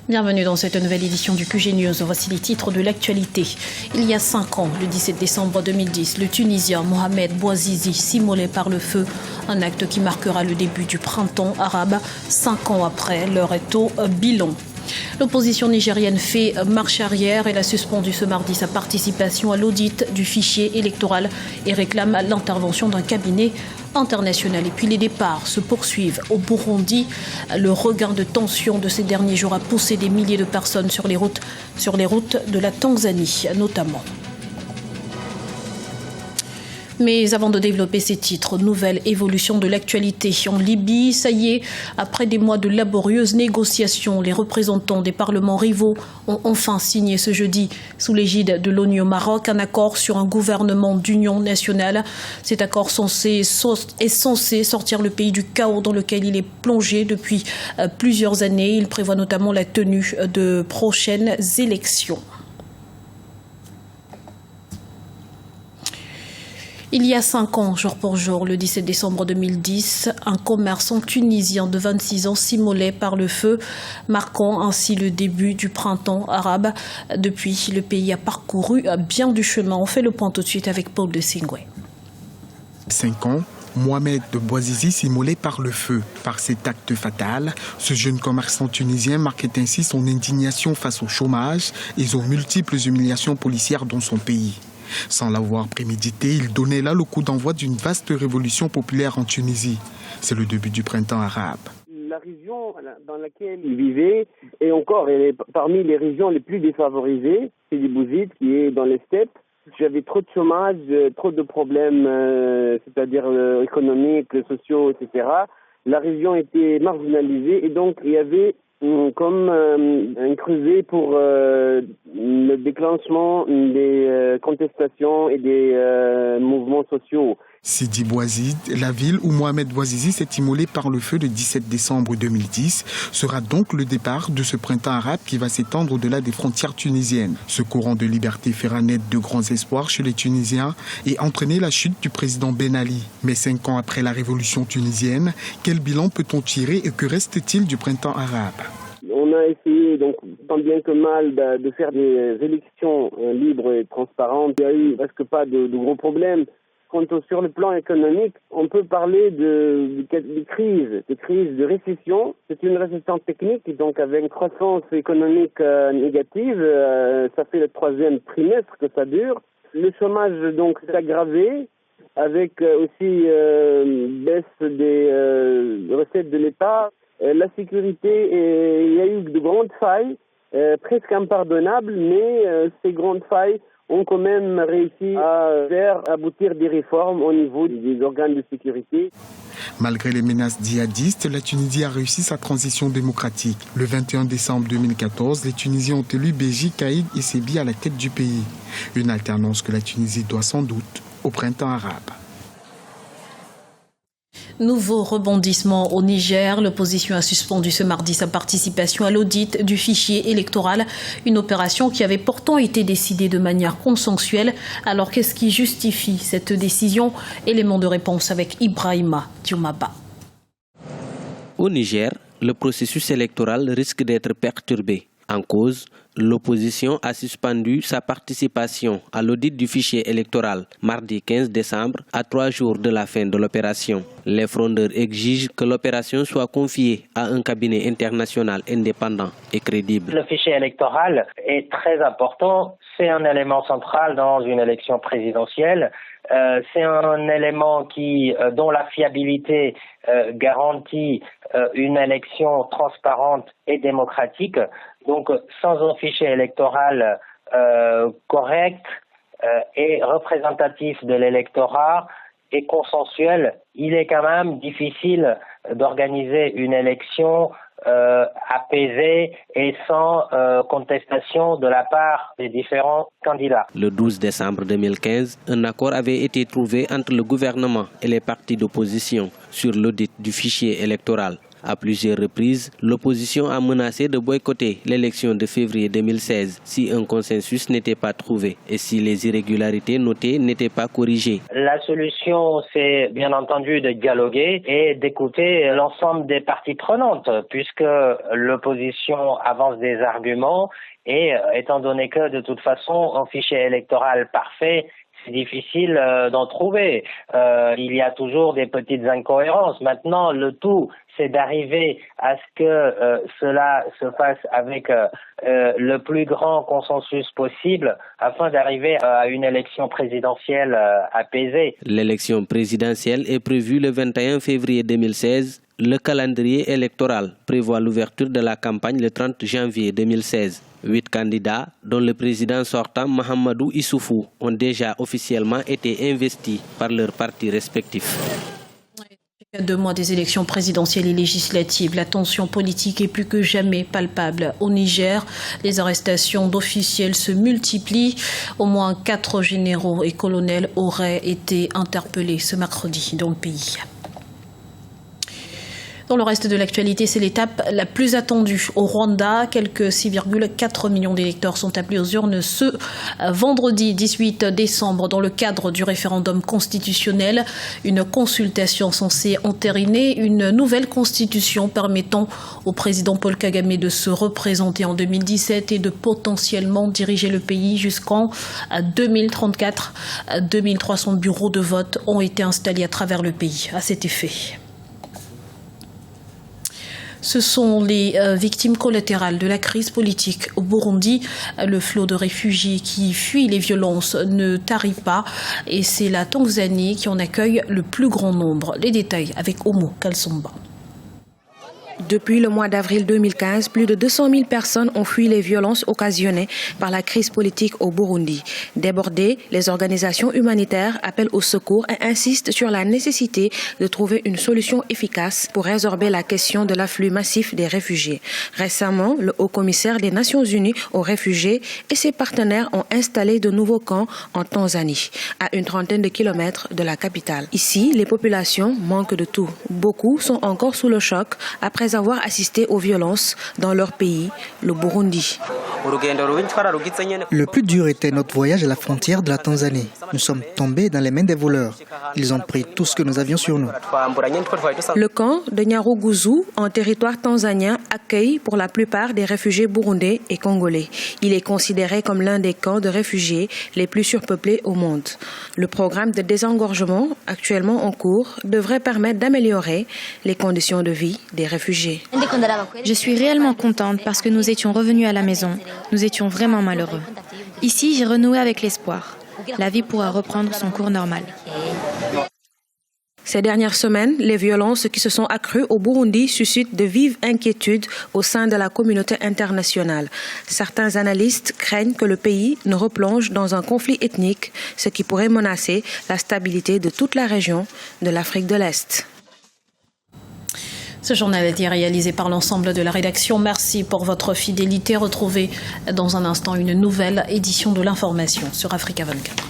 Bienvenue dans cette nouvelle édition du QG News. Voici les titres de l'actualité. Il y a 5 ans, le 17 décembre 2010, le Tunisien Mohamed Bouazizi s'immolait par le feu. Un acte qui marquera le début du printemps arabe. 5 ans après, l'heure est au bilan. L'opposition nigérienne fait marche arrière. Elle a suspendu ce mardi sa participation à l'audit du fichier électoral et réclame l'intervention d'un cabinet international. Et puis les départs se poursuivent au Burundi. Le regain de tension de ces derniers jours a poussé des milliers de personnes sur les routes de la Tanzanie notamment. Mais avant de développer ces titres, nouvelle évolution de l'actualité. En Libye, ça y est, après des mois de laborieuses négociations, les représentants des parlements rivaux ont enfin signé ce jeudi, sous l'égide de l'ONU au Maroc, un accord sur un gouvernement d'union nationale. Cet accord est censé sortir le pays du chaos dans lequel il est plongé depuis plusieurs années. Il prévoit notamment la tenue de prochaines élections. Il y a 5 ans, jour pour jour, le 17 décembre 2010, un commerçant tunisien de 26 ans s'immolait par le feu, marquant ainsi le début du printemps arabe. Depuis, le pays a parcouru bien du chemin. On fait le point tout de suite avec Paul de Singwe. 5 ans, Mohamed Bouazizi s'immolait par le feu. Par cet acte fatal, ce jeune commerçant tunisien marquait ainsi son indignation face au chômage et aux multiples humiliations policières dans son pays. Sans l'avoir prémédité, il donnait là le coup d'envoi d'une vaste révolution populaire en Tunisie. C'est le début du printemps arabe. La région dans laquelle il vivait, et encore, elle est parmi les régions les plus défavorisées, c'est du Bouzid qui est dans les steppes. J'avais trop de chômage, trop de problèmes, c'est-à-dire économiques, sociaux, etc. La région était marginalisée et donc il y avait comme un creuset pour le déclenchement des contestations et des mouvements sociaux. Sidi Bouzid, la ville où Mohamed Bouazizi s'est immolé par le feu le 17 décembre 2010, sera donc le départ de ce printemps arabe qui va s'étendre au-delà des frontières tunisiennes. Ce courant de liberté fera naître de grands espoirs chez les Tunisiens et entraîner la chute du président Ben Ali. Mais 5 ans après la révolution tunisienne, quel bilan peut-on tirer et que reste-t-il du printemps arabe ? On a essayé, donc, tant bien que mal, de faire des élections libres et transparentes. Il n'y a eu presque pas de gros problèmes. Sur le plan économique, on peut parler de crises, de récession. C'est une récession technique, donc avec une croissance économique négative. Ça fait le 3e trimestre que ça dure. Le chômage donc s'est aggravé, avec aussi baisse des recettes de l'État. La sécurité, il y a eu de grandes failles, presque impardonnables, mais ces grandes failles ont quand même réussi à faire aboutir des réformes au niveau des organes de sécurité. Malgré les menaces djihadistes, la Tunisie a réussi sa transition démocratique. Le 21 décembre 2014, les Tunisiens ont élu Béji Caïd Essebsi à la tête du pays. Une alternance que la Tunisie doit sans doute au printemps arabe. Nouveau rebondissement au Niger. L'opposition a suspendu ce mardi sa participation à l'audit du fichier électoral. Une opération qui avait pourtant été décidée de manière consensuelle. Alors qu'est-ce qui justifie cette décision? Élément de réponse avec Ibrahima Dioumaba. Au Niger, le processus électoral risque d'être perturbé. En cause, l'opposition a suspendu sa participation à l'audit du fichier électoral mardi 15 décembre, à 3 jours de la fin de l'opération. Les frondeurs exigent que l'opération soit confiée à un cabinet international indépendant et crédible. Le fichier électoral est très important. C'est un élément central dans une élection présidentielle. C'est un élément dont la fiabilité garantit une élection transparente et démocratique. Donc, sans un fichier électoral correct et représentatif de l'électorat et consensuel, il est quand même difficile d'organiser une élection apaisée et sans contestation de la part des différents candidats. Le 12 décembre 2015, un accord avait été trouvé entre le gouvernement et les partis d'opposition sur l'audit du fichier électoral. À plusieurs reprises, l'opposition a menacé de boycotter l'élection de février 2016 si un consensus n'était pas trouvé et si les irrégularités notées n'étaient pas corrigées. La solution, c'est bien entendu de dialoguer et d'écouter l'ensemble des parties prenantes, puisque l'opposition avance des arguments et étant donné que de toute façon, un fichier électoral parfait, c'est difficile d'en trouver. Il y a toujours des petites incohérences. Maintenant, le tout, c'est d'arriver à ce que cela se fasse avec le plus grand consensus possible afin d'arriver à une élection présidentielle apaisée. L'élection présidentielle est prévue le 21 février 2016. Le calendrier électoral prévoit l'ouverture de la campagne le 30 janvier 2016. 8 candidats, dont le président sortant Mahamadou Issoufou, ont déjà officiellement été investis par leurs partis respectifs. À 2 mois des élections présidentielles et législatives, la tension politique est plus que jamais palpable. Au Niger, les arrestations d'officiels se multiplient. Au moins 4 généraux et colonels auraient été interpellés ce mercredi dans le pays. Dans le reste de l'actualité, c'est l'étape la plus attendue. Au Rwanda, quelques 6,4 millions d'électeurs sont appelés aux urnes ce vendredi 18 décembre dans le cadre du référendum constitutionnel. Une consultation censée entériner une nouvelle constitution permettant au président Paul Kagame de se représenter en 2017 et de potentiellement diriger le pays jusqu'en 2034. 2300 bureaux de vote ont été installés à travers le pays à cet effet. Ce sont les victimes collatérales de la crise politique au Burundi. Le flot de réfugiés qui fuient les violences ne tarit pas et c'est la Tanzanie qui en accueille le plus grand nombre. Les détails avec Omo Kalsomba. Depuis le mois d'avril 2015, plus de 200 000 personnes ont fui les violences occasionnées par la crise politique au Burundi. Débordées, les organisations humanitaires appellent au secours et insistent sur la nécessité de trouver une solution efficace pour résorber la question de l'afflux massif des réfugiés. Récemment, le haut-commissaire des Nations Unies aux réfugiés et ses partenaires ont installé de nouveaux camps en Tanzanie, à une trentaine de kilomètres de la capitale. Ici, les populations manquent de tout. Beaucoup sont encore sous le choc après avoir assisté aux violences dans leur pays, le Burundi. Le plus dur était notre voyage à la frontière de la Tanzanie. Nous sommes tombés dans les mains des voleurs. Ils ont pris tout ce que nous avions sur nous. Le camp de Nyaruguzu, en territoire tanzanien, accueille pour la plupart des réfugiés burundais et congolais. Il est considéré comme l'un des camps de réfugiés les plus surpeuplés au monde. Le programme de désengorgement, actuellement en cours, devrait permettre d'améliorer les conditions de vie des réfugiés. Je suis réellement contente parce que nous étions revenus à la maison. Nous étions vraiment malheureux. Ici, j'ai renoué avec l'espoir. La vie pourra reprendre son cours normal. Ces dernières semaines, les violences qui se sont accrues au Burundi suscitent de vives inquiétudes au sein de la communauté internationale. Certains analystes craignent que le pays ne replonge dans un conflit ethnique, ce qui pourrait menacer la stabilité de toute la région de l'Afrique de l'Est. Ce journal a été réalisé par l'ensemble de la rédaction. Merci pour votre fidélité. Retrouvez dans un instant une nouvelle édition de l'information sur Africa 24.